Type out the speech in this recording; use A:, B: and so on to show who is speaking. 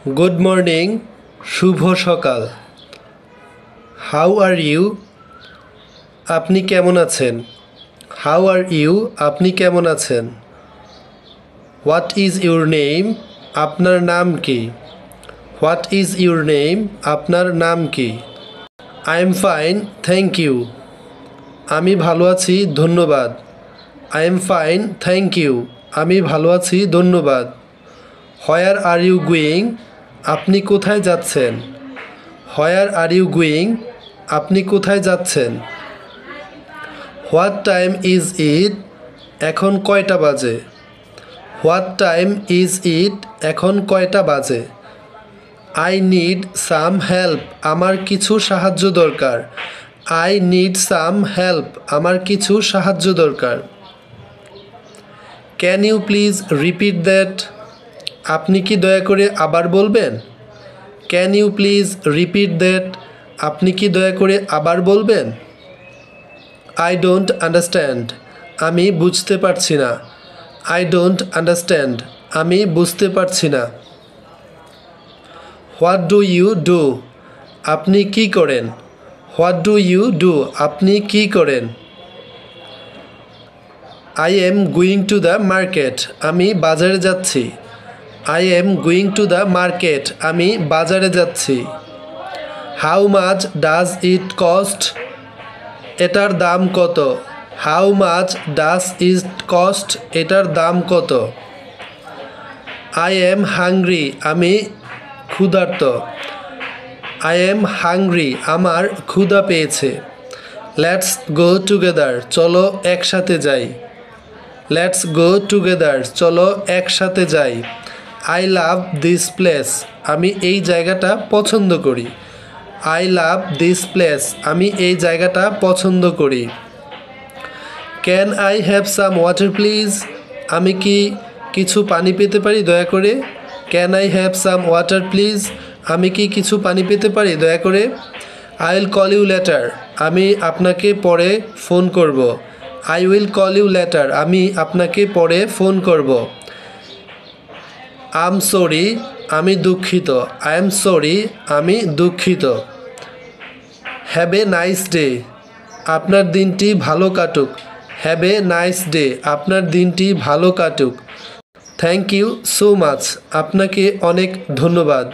A: Good morning, শুভ সকাল। How are you? আপনি কেমন আছেন? How are you? আপনি কেমন আছেন? What is your name? আপনার নাম কি? What is your name? আপনার নাম কি? I am fine, thank you. আমি ভালো আছি, ধন্যবাদ। I am fine, thank you. আমি ভালো আছি, ধন্যবাদ। Where are you going? আপনি কোথায় যাচ্ছেন? Where are you going? আপনি কোথায় যাচ্ছেন? What time is it? এখন কয়টা বাজে? What time is it? এখন কয়টা বাজে? I need some help. আমার কিছু সাহায্য দরকার। I need some help. আমার কিছু সাহায্য দরকার। Can you please repeat that? আপনি কি দয়া করে আবার বলবেন? Can you please repeat that? আপনি কি দয়া করে আবার বলবেন? I don't understand. আমি বুঝতে পারছি না। I don't understand. আমি বুঝতে পারছি না। What do you do? আপনি কি করেন? What do you do? আপনি কি করেন? I am going to the market. আমি বাজারে যাচ্ছি। I am going to the market. আমি বাজারে যাচ্ছি। How much does it cost? এটার দাম কত? How much does it cost? এটার দাম কত? I am hungry. আমি ক্ষুধার্ত। I am hungry. আমার ক্ষুধা পেয়েছে। Let's go together. চলো একসাথে যাই। Let's go together. চলো একসাথে যাই। I love this place. আমি এই জায়গাটা পছন্দ করি। I love this place. আমি এই জায়গাটা পছন্দ করি। Can I have some water please? আমি কি কিছু পানি পেতে পারি দয়া করে? Can I have some water please? আমি কি কিছু পানি পেতে পারি দয়া করে? I will call you later. আমি আপনাকে পরে ফোন করব। I will call you later. আমি আপনাকে পরে ফোন করব। I am sorry. আমি দুঃখিত। I am sorry. আমি দুঃখিত। Have a nice day. আপনার দিনটি ভালো কাটুক। Have a nice day. আপনার দিনটি ভালো কাটুক। Thank you so much. আপনাকে অনেক ধন্যবাদ।